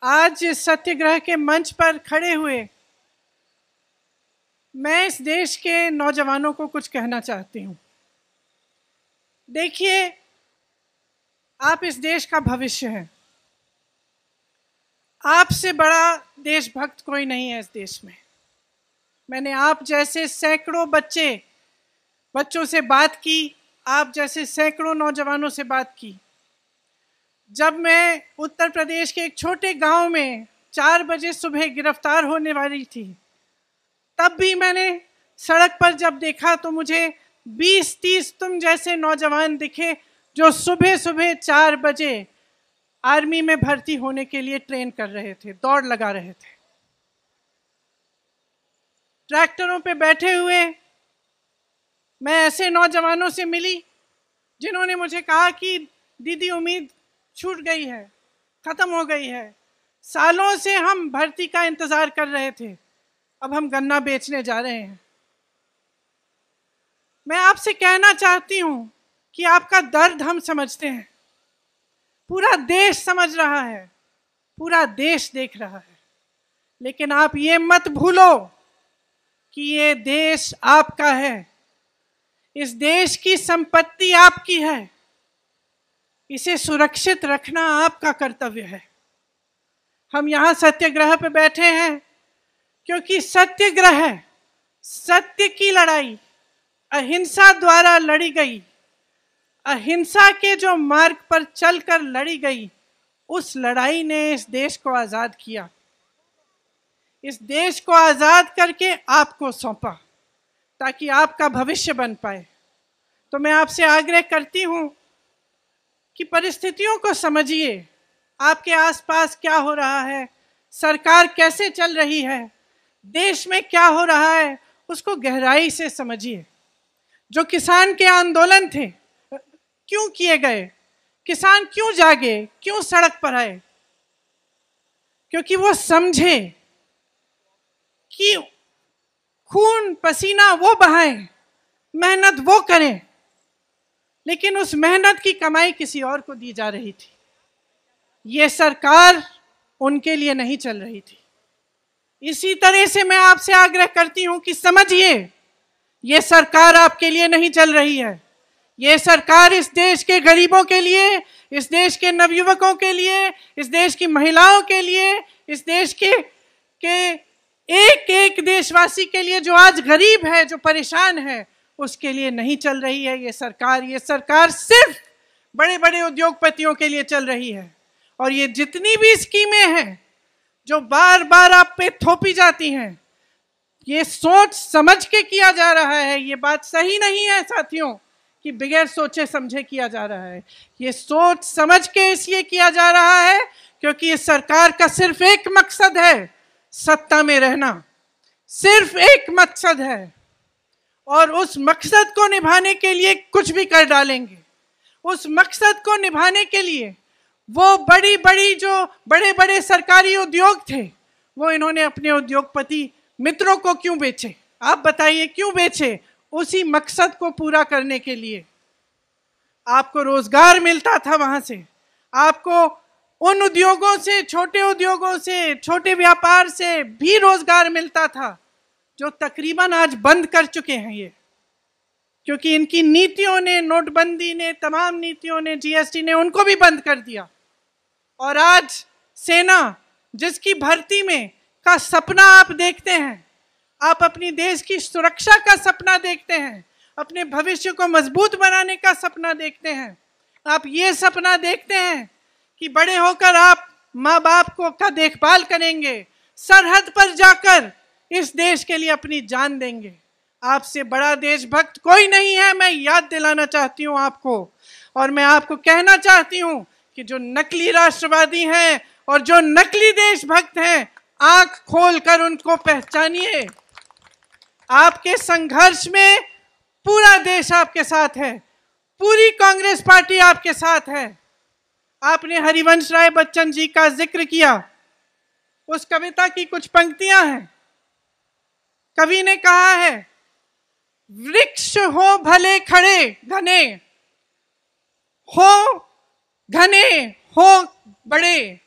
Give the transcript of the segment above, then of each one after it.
आज इस सत्याग्रह के मंच पर खड़े हुए मैं इस देश के नौजवानों को कुछ कहना चाहती हूँ। देखिए, आप इस देश का भविष्य हैं। आपसे बड़ा देशभक्त कोई नहीं है इस देश में। मैंने आप जैसे सैकड़ों बच्चों से बात की, आप जैसे सैकड़ों नौजवानों से बात की। जब मैं उत्तर प्रदेश के एक छोटे गांव में 4 बजे सुबह गिरफ्तार होने वाली थी, तब भी मैंने सड़क पर जब देखा तो मुझे 20-30 तुम जैसे नौजवान दिखे जो सुबह सुबह 4 बजे आर्मी में भर्ती होने के लिए ट्रेन कर रहे थे, दौड़ लगा रहे थे। ट्रैक्टरों पे बैठे हुए मैं ऐसे नौजवानों से मिली जिन्होंने मुझे कहा कि दीदी उम्मीद छूट गई है, खत्म हो गई है। सालों से हम भर्ती का इंतजार कर रहे थे, अब हम गन्ना बेचने जा रहे हैं। मैं आपसे कहना चाहती हूं कि आपका दर्द हम समझते हैं, पूरा देश समझ रहा है, पूरा देश देख रहा है। लेकिन आप ये मत भूलो कि ये देश आपका है, इस देश की संपत्ति आपकी है, इसे सुरक्षित रखना आपका कर्तव्य है। हम यहाँ सत्याग्रह पे बैठे हैं क्योंकि सत्याग्रह, सत्य की लड़ाई अहिंसा द्वारा लड़ी गई, अहिंसा के जो मार्ग पर चलकर लड़ी गई, उस लड़ाई ने इस देश को आजाद किया। इस देश को आजाद करके आपको सौंपा ताकि आपका भविष्य बन पाए। तो मैं आपसे आग्रह करती हूं कि परिस्थितियों को समझिए, आपके आसपास क्या हो रहा है, सरकार कैसे चल रही है, देश में क्या हो रहा है, उसको गहराई से समझिए। जो किसान के आंदोलन थे, क्यों किए गए, किसान क्यों जागे, क्यों सड़क पर आए? क्योंकि वो समझे कि खून पसीना वो बहाएं, मेहनत वो करें, लेकिन उस मेहनत की कमाई किसी और को दी जा रही थी। ये सरकार उनके लिए नहीं चल रही थी। इसी तरह से मैं आपसे आग्रह करती हूं कि समझिए, ये सरकार आपके लिए नहीं चल रही है। ये सरकार इस देश के गरीबों के लिए, इस देश के नवयुवकों के लिए, इस देश की महिलाओं के लिए, इस देश के एक एक देशवासी के लिए जो आज गरीब है, जो परेशान है, उसके लिए नहीं चल रही है ये सरकार सिर्फ बड़े बड़े उद्योगपतियों के लिए चल रही है। और ये जितनी भी स्कीमें हैं जो बार बार आप पे थोपी जाती हैं, ये सोच समझ के किया जा रहा है। ये बात सही नहीं है साथियों कि बगैर सोचे समझे किया जा रहा है। ये सोच समझ के इसलिए किया जा रहा है क्योंकि इस सरकार का सिर्फ एक मकसद है, सत्ता में रहना। सिर्फ एक मकसद है और उस मकसद को निभाने के लिए कुछ भी कर डालेंगे। उस मकसद को निभाने के लिए वो बड़े बड़े सरकारी उद्योग थे, वो इन्होंने अपने उद्योगपति मित्रों को क्यों बेचे? आप बताइए क्यों बेचे? उसी मकसद को पूरा करने के लिए। आपको रोजगार मिलता था वहां से, आपको उन उद्योगों से, छोटे उद्योगों से, छोटे व्यापार से भी रोजगार मिलता था जो तकरीबन आज बंद कर चुके हैं ये, क्योंकि इनकी नीतियों ने, नोटबंदी ने, तमाम नीतियों ने, जीएसटी ने उनको भी बंद कर दिया। और आज सेना जिसकी भर्ती में का सपना आप देखते हैं, आप अपनी देश की सुरक्षा का सपना देखते हैं, अपने भविष्य को मजबूत बनाने का सपना देखते हैं, आप ये सपना देखते हैं कि बड़े होकर आप माँ बाप को का देखभाल करेंगे, सरहद पर जाकर इस देश के लिए अपनी जान देंगे। आपसे बड़ा देशभक्त कोई नहीं है, मैं याद दिलाना चाहती हूँ आपको। और मैं आपको कहना चाहती हूँ कि जो नकली राष्ट्रवादी हैं और जो नकली देशभक्त हैं, आंख खोलकर उनको पहचानिए। आपके संघर्ष में पूरा देश आपके साथ है, पूरी कांग्रेस पार्टी आपके साथ है। आपने हरिवंश राय बच्चन जी का जिक्र किया, उस कविता की कुछ पंक्तियां हैं। कवि ने कहा है, वृक्ष हो भले खड़े घने, हो घने हो बड़े,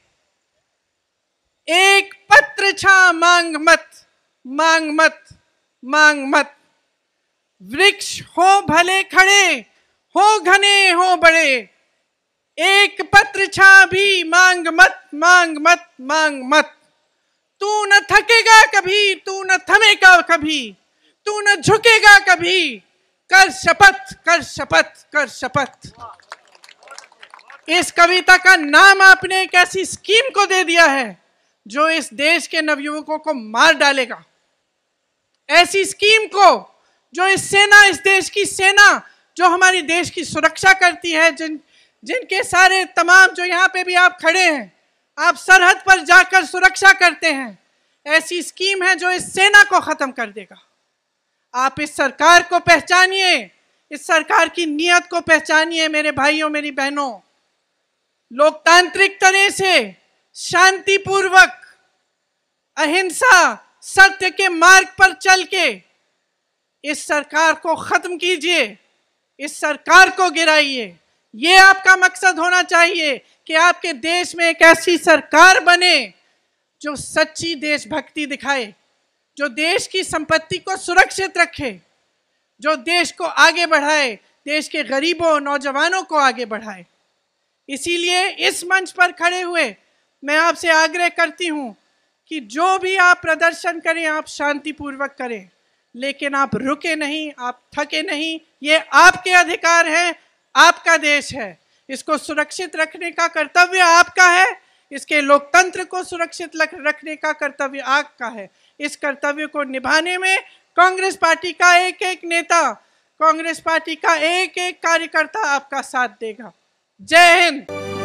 एक पत्र छा मांग मत, मांग मत, मांग मत। वृक्ष हो भले खड़े, हो घने हो बड़े, एक पत्र छा भी मांग मत, मांग मत, मांग मत। तू न थकेगा कभी, तू न थमेगा कभी, तू न झुकेगा कभी, कर शपथ, कर शपथ, कर शपथ। इस कविता का नाम आपने एक ऐसी स्कीम को दे दिया है जो इस देश के नवयुवकों को मार डालेगा। ऐसी स्कीम को जो इस देश की सेना जो हमारी देश की सुरक्षा करती है, जिनके सारे तमाम जो यहाँ पे भी आप खड़े हैं, आप सरहद पर जाकर सुरक्षा करते हैं, ऐसी स्कीम है जो इस सेना को खत्म कर देगा। आप इस सरकार को पहचानिए, इस सरकार की नीयत को पहचानिए मेरे भाइयों मेरी बहनों। लोकतांत्रिक तरह से शांतिपूर्वक अहिंसा सत्य के मार्ग पर चल के इस सरकार को खत्म कीजिए, इस सरकार को गिराइए। ये आपका मकसद होना चाहिए कि आपके देश में एक ऐसी सरकार बने जो सच्ची देशभक्ति दिखाए, जो देश की संपत्ति को सुरक्षित रखे, जो देश को आगे बढ़ाए, देश के गरीबों नौजवानों को आगे बढ़ाए। इसीलिए इस मंच पर खड़े हुए मैं आपसे आग्रह करती हूं कि जो भी आप प्रदर्शन करें आप शांतिपूर्वक करें, लेकिन आप रुके नहीं, आप थके नहीं। ये आपके अधिकार है, आपका देश है, इसको सुरक्षित रखने का कर्तव्य आपका है, इसके लोकतंत्र को सुरक्षित रखने का कर्तव्य आपका है। इस कर्तव्य को निभाने में कांग्रेस पार्टी का एक एक नेता, कांग्रेस पार्टी का एक एक कार्यकर्ता आपका साथ देगा। जय हिंद।